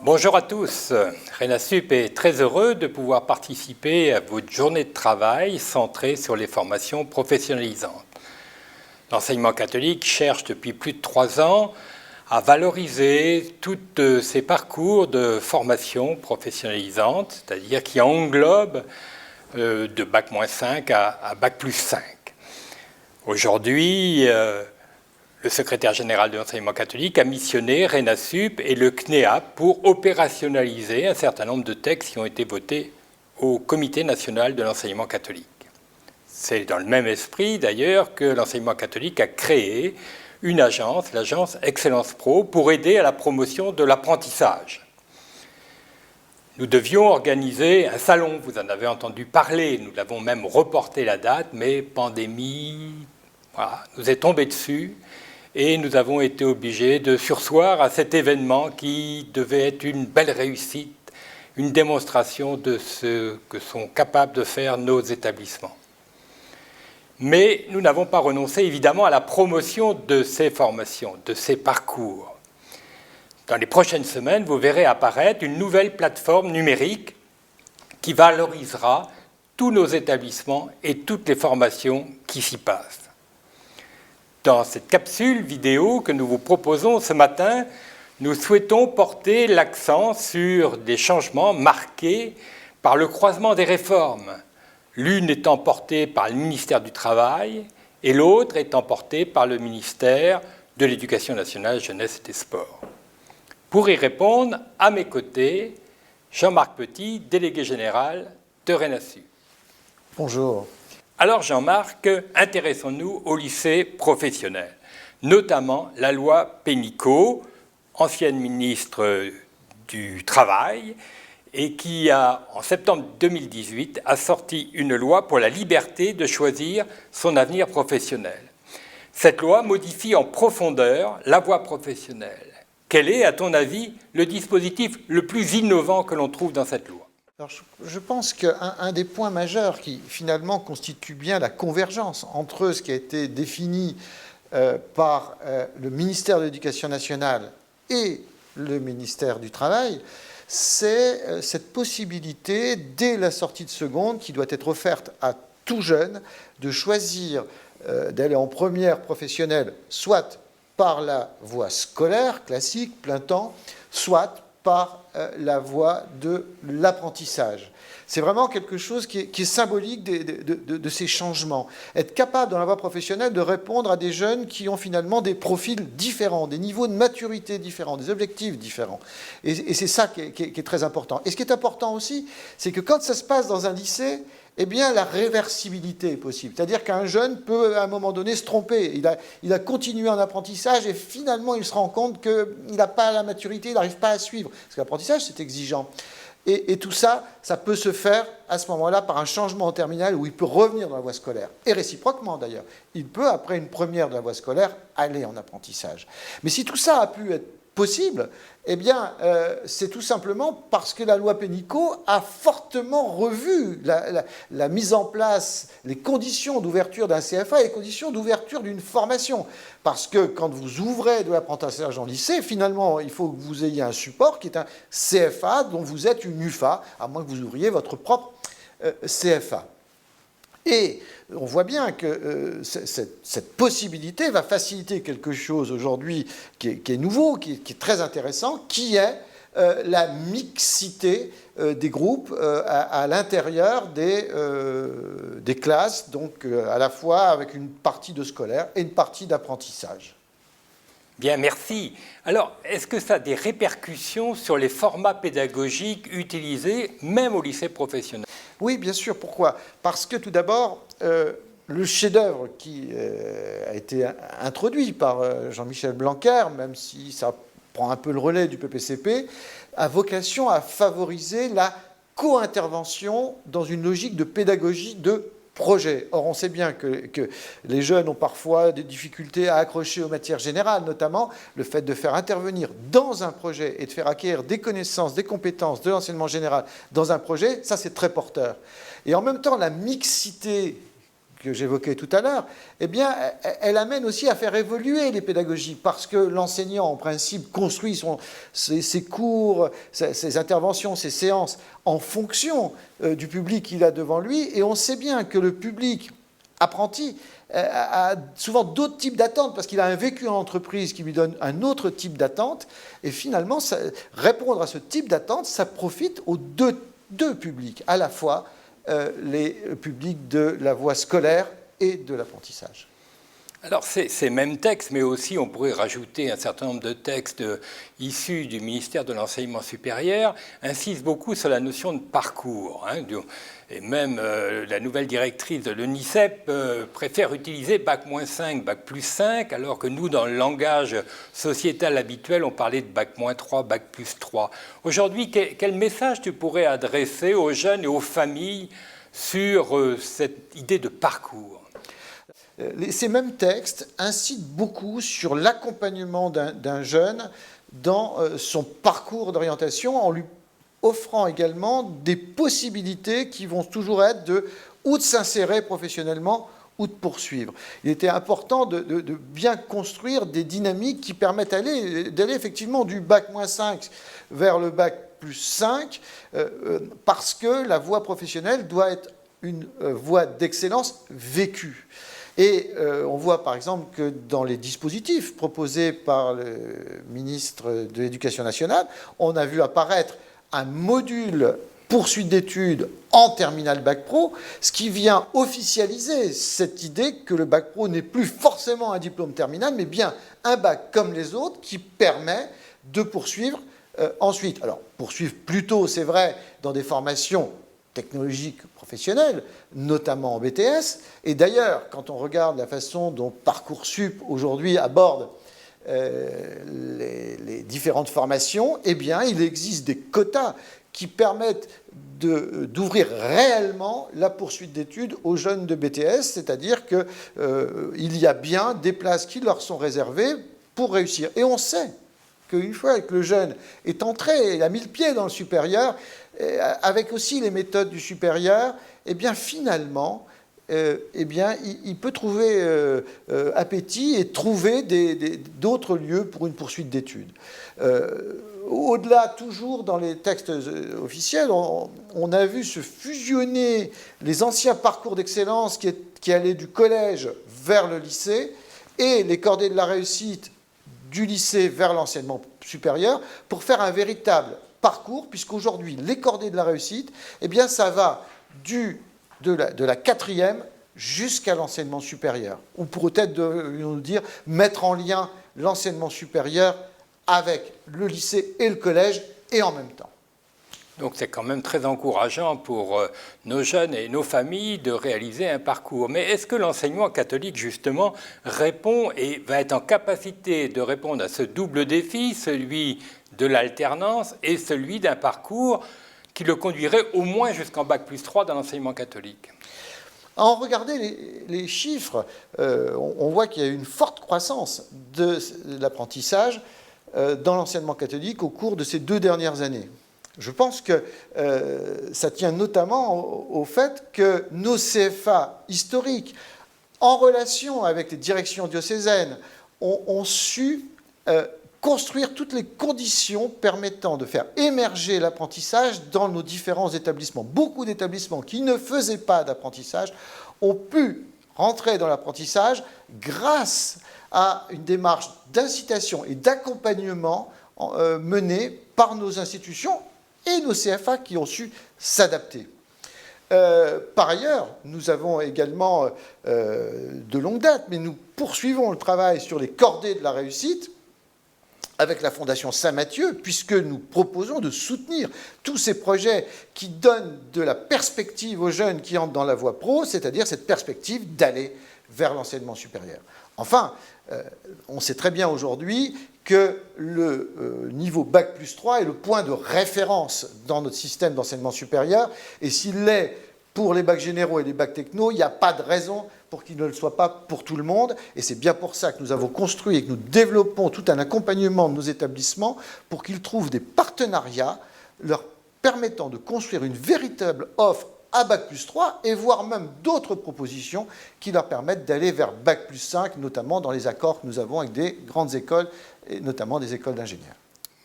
Bonjour à tous. RENASUP est très heureux de pouvoir participer à votre journée de travail centrée sur les formations professionnalisantes. L'enseignement catholique cherche depuis plus de 3 ans à valoriser tous ces parcours de formation professionnalisante, c'est-à-dire qui englobent de Bac-5 à Bac+5. Aujourd'hui, le secrétaire général de l'enseignement catholique a missionné RENASUP et le CNEAP pour opérationnaliser un certain nombre de textes qui ont été votés au Comité national de l'enseignement catholique. C'est dans le même esprit d'ailleurs que l'enseignement catholique a créé une agence, l'agence Excellence Pro, pour aider à la promotion de l'apprentissage. Nous devions organiser un salon, vous en avez entendu parler, nous l'avons même reporté la date, mais pandémie, voilà, nous est tombée dessus. Et nous avons été obligés de surseoir à cet événement qui devait être une belle réussite, une démonstration de ce que sont capables de faire nos établissements. Mais nous n'avons pas renoncé évidemment à la promotion de ces formations, de ces parcours. Dans les prochaines semaines, vous verrez apparaître une nouvelle plateforme numérique qui valorisera tous nos établissements et toutes les formations qui s'y passent. Dans cette capsule vidéo que nous vous proposons ce matin, nous souhaitons porter l'accent sur des changements marqués par le croisement des réformes, l'une étant portée par le ministère du Travail et l'autre étant portée par le ministère de l'Éducation nationale, jeunesse et des sports. Pour y répondre, à mes côtés, Jean-Marc Petit, délégué général de RENASUP. Bonjour. Alors Jean-Marc, intéressons-nous au lycée professionnel, notamment la loi Pénicaud, ancienne ministre du Travail, et qui en septembre 2018, a sorti une loi pour la liberté de choisir son avenir professionnel. Cette loi modifie en profondeur la voie professionnelle. Quel est, à ton avis, le dispositif le plus innovant que l'on trouve dans cette loi ? Alors, je pense qu'un des points majeurs qui, finalement, constitue bien la convergence entre ce qui a été défini par le ministère de l'Éducation nationale et le ministère du Travail, c'est cette possibilité, dès la sortie de seconde, qui doit être offerte à tout jeune, de choisir d'aller en première professionnelle, soit par la voie scolaire, classique, plein temps, soit par la voie de l'apprentissage. C'est vraiment quelque chose qui est symbolique de ces changements. Être capable, dans la voie professionnelle, de répondre à des jeunes qui ont finalement des profils différents, des niveaux de maturité différents, des objectifs différents. Et c'est ça qui est très important. Et ce qui est important aussi, c'est que quand ça se passe dans un lycée, eh bien, la réversibilité est possible. C'est-à-dire qu'un jeune peut, à un moment donné, se tromper. Il a continué un apprentissage et finalement, il se rend compte qu'il n'a pas la maturité, il n'arrive pas à suivre. Parce que l'apprentissage, c'est exigeant. Et tout ça, ça peut se faire à ce moment-là par un changement en terminale où il peut revenir dans la voie scolaire. Et réciproquement, d'ailleurs. Il peut, après une première de la voie scolaire, aller en apprentissage. Mais si tout ça a pu être possible, eh bien, c'est tout simplement parce que la loi Pénicaud a fortement revu la mise en place, les conditions d'ouverture d'un CFA et les conditions d'ouverture d'une formation. Parce que quand vous ouvrez de l'apprentissage en lycée, finalement, il faut que vous ayez un support qui est un CFA dont vous êtes une UFA, à moins que vous ouvriez votre propre CFA. Et on voit bien que cette possibilité va faciliter quelque chose aujourd'hui qui est nouveau, qui est très intéressant, qui est la mixité des groupes à l'intérieur des classes, donc à la fois avec une partie de scolaire et une partie d'apprentissage. Bien, merci. Alors, est-ce que ça a des répercussions sur les formats pédagogiques utilisés, même au lycée professionnel ? Oui, bien sûr. Pourquoi ? Parce que tout d'abord, le chef-d'œuvre qui a été introduit par Jean-Michel Blanquer, même si ça prend un peu le relais du PPCP, a vocation à favoriser la co-intervention dans une logique de pédagogie de projet. Or, on sait bien que les jeunes ont parfois des difficultés à accrocher aux matières générales, notamment le fait de faire intervenir dans un projet et de faire acquérir des connaissances, des compétences de l'enseignement général dans un projet, ça c'est très porteur. Et en même temps, la mixité que j'évoquais tout à l'heure, eh bien, elle amène aussi à faire évoluer les pédagogies, parce que l'enseignant, en principe, construit ses cours, ses interventions, ses séances en fonction du public qu'il a devant lui, et on sait bien que le public apprenti a souvent d'autres types d'attentes, parce qu'il a un vécu en entreprise qui lui donne un autre type d'attente, et finalement, répondre à ce type d'attente, ça profite aux deux publics, à la fois les publics de la voie scolaire et de l'apprentissage. Alors, ces mêmes textes, mais aussi on pourrait rajouter un certain nombre de textes issus du ministère de l'Enseignement supérieur, insistent beaucoup sur la notion de parcours. Et même la nouvelle directrice de l'UNICEP préfère utiliser Bac-5, Bac+5, alors que nous, dans le langage sociétal habituel, on parlait de Bac-3, Bac+3. Aujourd'hui, quel message tu pourrais adresser aux jeunes et aux familles sur cette idée de parcours ? Ces mêmes textes incitent beaucoup sur l'accompagnement d'un jeune dans son parcours d'orientation, en lui offrant également des possibilités qui vont toujours être ou de s'insérer professionnellement ou de poursuivre. Il était important de bien construire des dynamiques qui permettent d'aller effectivement du Bac-5 vers le Bac+5, parce que la voie professionnelle doit être une voie d'excellence vécue. Et on voit par exemple que dans les dispositifs proposés par le ministre de l'Éducation nationale, on a vu apparaître un module poursuite d'études en terminale Bac Pro, ce qui vient officialiser cette idée que le Bac Pro n'est plus forcément un diplôme terminal, mais bien un bac comme les autres qui permet de poursuivre ensuite. Alors, poursuivre plutôt, c'est vrai, dans des formations technologiques professionnelles, notamment en BTS. Et d'ailleurs, quand on regarde la façon dont Parcoursup aujourd'hui aborde les différentes formations, eh bien, il existe des quotas qui permettent d'ouvrir réellement la poursuite d'études aux jeunes de BTS, c'est-à-dire qu'il y a bien des places qui leur sont réservées pour réussir. Et on sait qu'une fois que le jeune est entré, il a mis le pied dans le supérieur, avec aussi les méthodes du supérieur, eh bien finalement, eh bien, il peut trouver appétit et trouver d'autres lieux pour une poursuite d'études. Au-delà, toujours dans les textes officiels, on a vu se fusionner les anciens parcours d'excellence qui allaient du collège vers le lycée et les cordées de la réussite du lycée vers l'enseignement supérieur pour faire un véritable parcours, puisqu'aujourd'hui, les cordées de la réussite, eh bien, ça va de la 4e jusqu'à l'enseignement supérieur. Ou peut-être, nous dire, mettre en lien l'enseignement supérieur avec le lycée et le collège, et en même temps. Donc c'est quand même très encourageant pour nos jeunes et nos familles de réaliser un parcours. Mais est-ce que l'enseignement catholique, justement, répond et va être en capacité de répondre à ce double défi, celui de l'alternance et celui d'un parcours qui le conduirait au moins jusqu'en Bac+3 dans l'enseignement catholique ? En regardant les chiffres, on voit qu'il y a eu une forte croissance de l'apprentissage dans l'enseignement catholique au cours de ces 2 dernières années. Je pense que ça tient notamment au fait que nos CFA historiques, en relation avec les directions diocésaines, ont su construire toutes les conditions permettant de faire émerger l'apprentissage dans nos différents établissements. Beaucoup d'établissements qui ne faisaient pas d'apprentissage ont pu rentrer dans l'apprentissage grâce à une démarche d'incitation et d'accompagnement menée par nos institutions et nos CFA qui ont su s'adapter. Par ailleurs, nous avons également de longue date, mais nous poursuivons le travail sur les cordées de la réussite avec la Fondation Saint-Mathieu, puisque nous proposons de soutenir tous ces projets qui donnent de la perspective aux jeunes qui entrent dans la voie pro, c'est-à-dire cette perspective d'aller vers l'enseignement supérieur. Enfin, on sait très bien aujourd'hui que le niveau Bac+3 est le point de référence dans notre système d'enseignement supérieur, et s'il l'est pour les bacs généraux et les bacs techno, il n'y a pas de raison pour qu'il ne le soit pas pour tout le monde, et c'est bien pour ça que nous avons construit et que nous développons tout un accompagnement de nos établissements pour qu'ils trouvent des partenariats leur permettant de construire une véritable offre à Bac+3 et voire même d'autres propositions qui leur permettent d'aller vers Bac+5, notamment dans les accords que nous avons avec des grandes écoles, et notamment des écoles d'ingénieurs.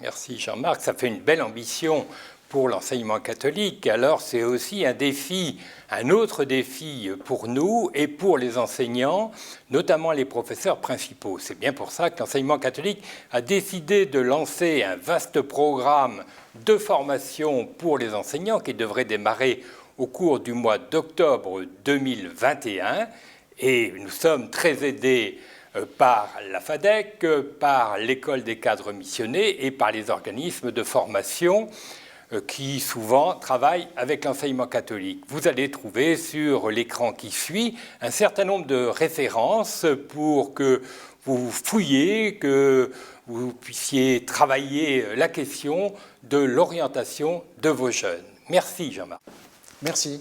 Merci Jean-Marc, ça fait une belle ambition pour l'enseignement catholique. Alors c'est aussi un défi, un autre défi pour nous et pour les enseignants, notamment les professeurs principaux. C'est bien pour ça que l'enseignement catholique a décidé de lancer un vaste programme de formation pour les enseignants qui devrait démarrer au cours du mois d'octobre 2021. Et nous sommes très aidés par la FADEC, par l'École des cadres missionnés et par les organismes de formation qui souvent travaillent avec l'enseignement catholique. Vous allez trouver sur l'écran qui suit un certain nombre de références pour que vous fouilliez, que vous puissiez travailler la question de l'orientation de vos jeunes. Merci Jean-Marc. Merci.